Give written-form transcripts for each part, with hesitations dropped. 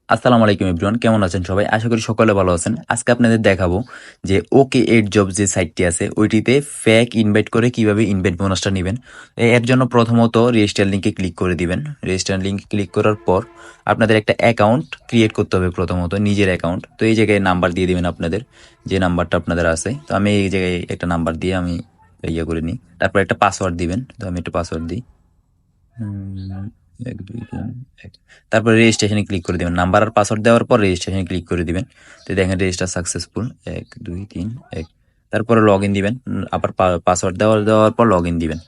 আসসালামু আলাইকুম এভরিওয়ান, কেমন আছেন সবাই? আশা করি সকলে ভালো আছেন। আজকে আপনাদের দেখাবো যে ওকে এইট জব যে সাইটটি আছে ওইটিতে ফেক ইনভাইট করে কিভাবে ইনভাইট বোনাসটা নেবেন। এর জন্য প্রথমত রেজিস্টার লিঙ্কে ক্লিক করে দিবেন। রেজিস্টার লিঙ্ক ক্লিক করার পর আপনাদের একটা অ্যাকাউন্ট ক্রিয়েট করতে হবে, প্রথমত নিজের অ্যাকাউন্ট। তো এই জায়গায় নাম্বার দিয়ে দিবেন আপনাদের, যে নাম্বারটা আপনাদের আছে। তো আমি এই জায়গায় একটা নাম্বার দিয়ে আমি করে নিই। তারপর একটা পাসওয়ার্ড দিবেন। তো আমি একটা পাসওয়ার্ড দিই। ১, ২, ৩, ১। তারপরে রেজিস্ট্রেশনে ক্লিক করে দিবেন। নাম্বার আর পাসওয়ার্ড দেওয়ার পর রেজিস্ট্রেশনে ক্লিক করে দিবেন। তো দেখেন রেজিস্টার সাকসেসফুল। ১, ২, ৩, ১। তারপরে লগইন দিবেন। আবার পাসওয়ার্ড দেওয়ার পর লগইন দিবেন।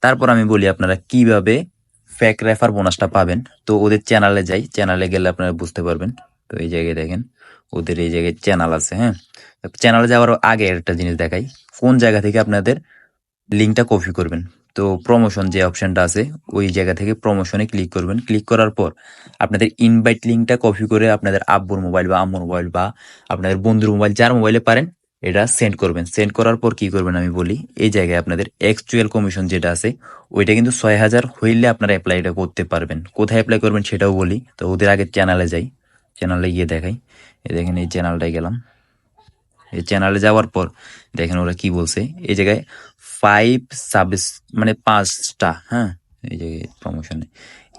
তারপর আমি বলি আপনারা কিভাবে ফেক রেফার বোনাসটা পাবেন। তো ওদের চ্যানেলে যাই। চ্যানেলে গেলে আপনারা বুঝতে পারবেন। তো এই জায়গায় দেখেন ওদের এই জায়গায় চ্যানেল আছে, হ্যাঁ? চ্যানেলে যাওয়ার আগে একটা জিনিস দেখাই। কোন জায়গা থেকে আপনাদের লিঙ্কটা কপি করবেন। তো প্রমোশন যে অপশনটা আছে ওই জায়গা থেকে প্রমোশনে ক্লিক করবেন। ক্লিক করার পর আপনাদের ইনভাইট লিঙ্কটা কপি করে আপনাদের আব্বুর মোবাইল বা আম্মুর মোবাইল বা আপনাদের বন্ধুর মোবাইল, যার মোবাইলে পারেন এটা সেন্ড করবেন। সেন্ড করার পর কি করবেন আমি বলি। এই জায়গায় আপনাদের অ্যাকচুয়াল কমিশন যেটা আছে ওইটা কিন্তু ৬,০০০ হইলে আপনারা অ্যাপ্লাইটা করতে পারবেন। কোথায় অ্যাপ্লাই করবেন সেটাও বলি। তো ওদের আগে চ্যানেলে যাই, চ্যানেলে গিয়ে দেখাই। এই দেখেন এই চ্যানেলটায় গেলাম। এই চ্যানেলে যাওয়ার পর দেখেন ওরা কি বলছে। এই জায়গায় 5 সাবিস মানে 5টা, হ্যাঁ? এই জায়গায় প্রমোশনে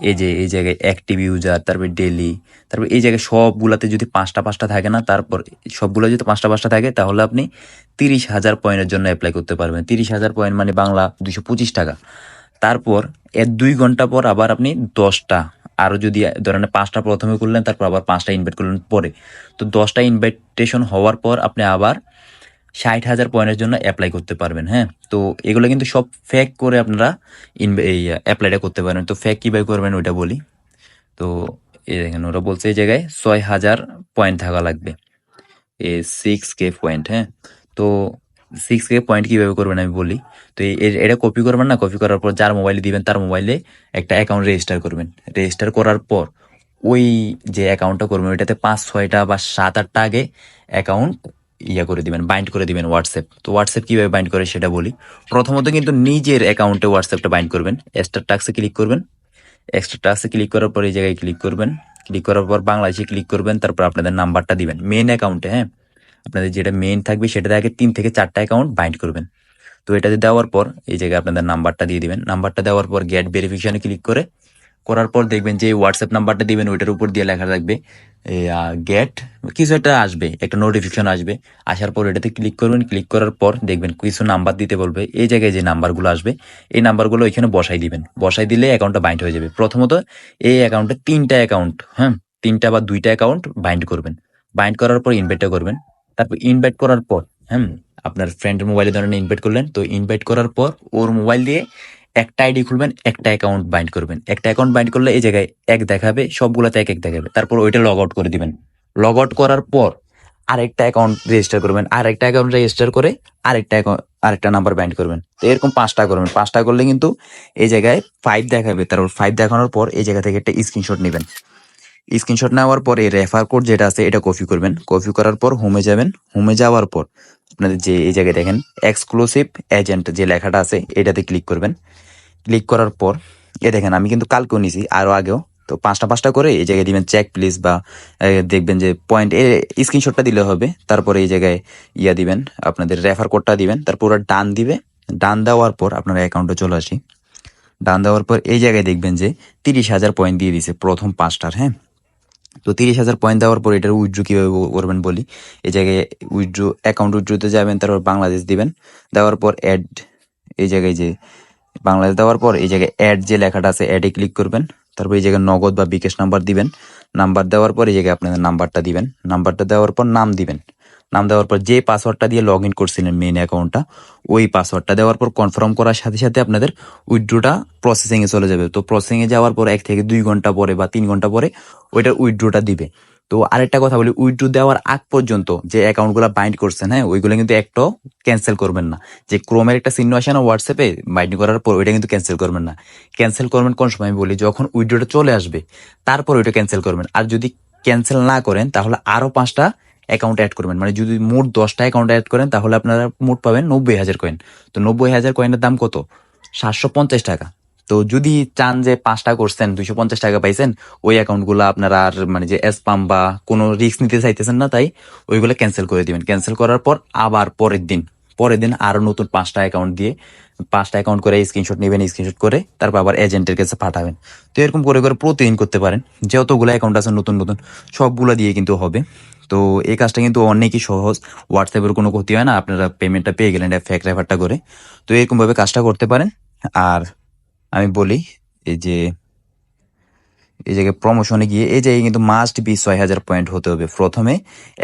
এই জায়গায় অ্যাক্টিভ ইউজার, তারপর ডেইলি, তারপর এই জায়গায় সবগুলাতে যদি ৫টা থাকে না, তারপর সবগুলো যদি ৫টা থাকে তাহলে আপনি ৩০,০০০ পয়েন্টের জন্য এপ্লাই করতে পারবেন। ৩০,০০০ পয়েন্ট মানে বাংলা ২২৫ টাকা। তারপর এর ২ ঘন্টা পর আবার আপনি ১০টা, আরও যদি ধরেন ৫টা প্রথমে করলেন, তারপর আবার ৫টা ইনভাইট করলেন পরে। তো 10টা ইনভাইটেশন হওয়ার পর আপনি আবার ৬০,০০০ পয়েন্টের জন্য অ্যাপ্লাই করতে পারবেন, হ্যাঁ? তো এগুলো কিন্তু সব ফেক করে আপনারা এই অ্যাপ্লাইটা করতে পারবেন। তো ফেক কীভাবে করবেন ওইটা বলি। তো এই দেখেন ওরা বলছে এই জায়গায় ৬,০০০ পয়েন্ট থাকা লাগবে। 6K পয়েন্ট, হ্যাঁ? তো 6K পয়েন্ট কীভাবে করবেন আমি বলি। তো এটা কপি করবেন না, কপি করার পর যার মোবাইলে দিবেন তার মোবাইলে একটা অ্যাকাউন্ট রেজিস্টার করবেন। রেজিস্টার করার পর ওই যে অ্যাকাউন্টটা করবেন ওইটাতে ৫-৬টা বা ৭-৮টা আগে অ্যাকাউন্ট করে দিবেন, বাইন্ড করে দিবেন হোয়াটসঅ্যাপ। তো হোয়াটসঅ্যাপ কীভাবে বাইন্ড করে সেটা বলি। প্রথমত কিন্তু নিজের অ্যাকাউন্টে হোয়াটসঅ্যাপটা বাইন্ড করবেন। এক্সট্রা টাস্কে ক্লিক করবেন। এক্সট্রা টাস্কে ক্লিক করার পর এই জায়গায় ক্লিক করবেন। ক্লিক করার পর বাংলাদেশে ক্লিক করবেন। তারপর আপনাদের নাম্বারটা দিবেন মেন অ্যাকাউন্টে, হ্যাঁ? আপনাদের যেটা মেইন থাকবে সেটাতে আগে ৩ থেকে ৪টা অ্যাকাউন্ট বাইন্ড করবেন। তো এটাতে দেওয়ার পর এই জায়গায় আপনাদের নাম্বারটা দিয়ে দিবেন। নাম্বারটা দেওয়ার পর গেট ভেরিফিকেশনে ক্লিক করার পর দেখবেন যে হোয়াটসঅ্যাপ নাম্বারটা দিবেন ওইটার উপর দিয়ে লেখা থাকবে গেট কিছু একটা আসবে, একটা নোটিফিকেশন আসবে। আসার পর এটাতে ক্লিক করবেন। ক্লিক করার পর দেখবেন কিছু নাম্বার দিতে বলবে। এই জায়গায় যে নাম্বারগুলো আসবে এই নাম্বারগুলো এখানে বসাই দিবেন। বসাই দিলে অ্যাকাউন্টটা বাইন্ড হয়ে যাবে। প্রথমত এই অ্যাকাউন্টে ৩টা অ্যাকাউন্ট, হ্যাঁ? ৩টা বা ২টা অ্যাকাউন্ট বাইন্ড করবেন। বাইন্ড করার পর ইনভাইটটা করবেন। তারপর ইনভাইট করার পর, হ্যাঁ, আপনার ফ্রেন্ডের মোবাইলে ধরেন ইনভাইট করলেন। তো ইনভাইট করার পর ওর মোবাইল দিয়ে একটা আইডি খুলবেন, একটা অ্যাকাউন্ট বাইন্ড করবেন। একটা অ্যাকাউন্ট বাইন্ড করলে এই জায়গায় ১ দেখাবে, সবগুলাতে ১ দেখাবে। তারপর ওইটা লগ আউট করে দিবেন। লগ আউট করার পর আরেকটা অ্যাকাউন্ট রেজিস্টার করবেন। আরেকটা অ্যাকাউন্ট রেজিস্টার করে আরেকটা নাম্বার বাইন্ড করবেন। তো এরকম ৫টা করবেন। ৫টা করলে কিন্তু এই জায়গায় ৫ দেখাবে। তারপর ৫ দেখানোর পর এই জায়গা থেকে একটা স্ক্রিনশট নিবেন। স্ক্রিনশট নেওয়ার পরে রেফার কোড যেটা আছে এটা কপি করবেন। কপি করার পর হোমে যাবেন। হোমে যাওয়ার পর আপনাদের যে এই জায়গায় দেখেন এক্সক্লুসিভ এজেন্ট যে লেখাটা আছে এটাতে ক্লিক করবেন। ক্লিক করার পর দেখেন আমি কিন্তু কালকেও নিছি, আরও আগেও। তো ৫টা করে এই জায়গায় দিবেন চেক প্লিজ, বা দেখবেন যে পয়েন্ট স্ক্রিনশটটা দিলে হবে। তারপরে এই জায়গায় দিবেন, আপনাদের রেফার কোডটা দিবেন। তারপর ওরা ডান দিবে। ডান দেওয়ার পর আপনার অ্যাকাউন্টে চলে আসি। ডান দেওয়ার পর এই জায়গায় দেখবেন যে ৩০,০০০ পয়েন্ট দিয়ে দিছে প্রথম ৫টার, হ্যাঁ? তো ৩০,০০০ পয়েন্ট দেওয়ার পর এটার উইথড্র কীভাবে করবেন বলি। এই জায়গায় অ্যাকাউন্ট উইথড্রোতে যাবেন, তারপর বাংলাদেশ দিবেন। দেওয়ার পর অ্যাড, এই জায়গায় যে বাংলাদেশ দেওয়ার পর এই জায়গায় অ্যাড যে লেখাটা আছে অ্যাডে ক্লিক করবেন। তারপর এই জায়গায় নগদ বা বিকাশ নাম্বার দিবেন। নাম্বার দেওয়ার পর এই জায়গায় আপনাদের নাম্বারটা দিবেন। নাম্বারটা দেওয়ার পর নাম দিবেন। নাম দেওয়ার পর যে পাসওয়ার্ডটা দিয়ে লগ ইন করছিলেন মেন অ্যাকাউন্টটা ওই পাসওয়ার্ডটা দেওয়ার পর কনফার্ম করার সাথে সাথে আপনাদের উইথড্রোটা প্রসেসিংয়ে চলে যাবে। তো প্রসেসিংয়ে যাওয়ার পর ১ থেকে ২ ঘন্টা পরে বা ৩ ঘন্টা পরে ওইটার উইথড্রোটা দিবে। তো আরেকটা কথা বলি, উইথড্রো দেওয়ার আগ পর্যন্ত যে অ্যাকাউন্টগুলো বাইন্ড করছেন, হ্যাঁ, ওইগুলো কিন্তু একটাও ক্যান্সেল করবেন না। যে ক্রোমের একটা চিহ্ন আসে না হোয়াটসঅ্যাপে বাইন্ডিং করার পর, ওইটা কিন্তু ক্যান্সেল করবেন না। ক্যান্সেল করবেন কোন সময় আমি বলি, যখন উইথড্রোটা চলে আসবে তারপর ওইটা ক্যান্সেল করবেন। আর যদি ক্যান্সেল না করেন তাহলে আরও ৫টা অ্যাকাউন্ট অ্যাড করবেন। মানে যদি মোট 10টা অ্যাকাউন্ট অ্যাড করেন তাহলে আপনারা মোট পাবেন ৯০,০০০ কয়েন। তো ৯০,০০০ কয়েনের দাম কত? ৭৫০ টাকা। তো যদি চান যে 5টা করছেন 250 টাকা পাইছেন, ওই অ্যাকাউন্টগুলো আপনারা আর মানে যে স্পাম বা কোনো রিস্ক নিতে চাইতেছেন না, তাই ওইগুলো ক্যান্সেল করে দিবেন। ক্যান্সেল করার পর আবার পরের দিন আরো নতুন 5টা অ্যাকাউন্ট দিয়ে 5টা অ্যাকাউন্ট করে স্ক্রিনশট নেবেন, স্ক্রিনশট করে তারপর আবার এজেন্টের কাছে পাঠাবেন। তো এরকম করে করে প্রতিদিন করতে পারেন। যতগুলো অ্যাকাউন্ট আছে নতুন নতুন সবগুলো দিয়ে কিন্তু হবে। তো এই কাজটা কিন্তু অনেকই সহজ, হোয়াটসঅ্যাপের কোনো ক্ষতি হয় না, আপনারা পেমেন্টটা পেয়ে গেলেন ফেক রেফারটা করে। তো এরকম ভাবে কাজটা করতে পারেন। আর আমি বলি, এই যে এই জায়গায় প্রমোশনে গিয়ে এই জায়গায় কিন্তু মাস্ট বি 6,000 পয়েন্ট হতে হবে। প্রথমে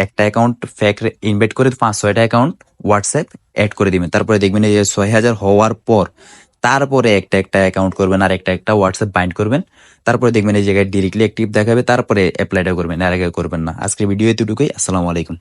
একটা অ্যাকাউন্ট ফেক ইনভাইট করে 5-6টা অ্যাকাউন্ট হোয়াটসঅ্যাপ অ্যাড করে দিবেন। তারপরে দেখবেন এই যে 6,000 হওয়ার পর তারপরে একটা একটা অ্যাকাউন্ট করবেন আর একটা একটা হোয়াটসঅ্যাপ বাইন্ড করবেন। তারপরে দেখবেন এই জায়গায় ডিরেক্টলি অ্যাক্টিভ দেখাবে, তারপরে অ্যাপ্লাইটা করবেন, এর আগে করবেন না। আজকের ভিডিও এতটুকুই। আসসালামু আলাইকুম।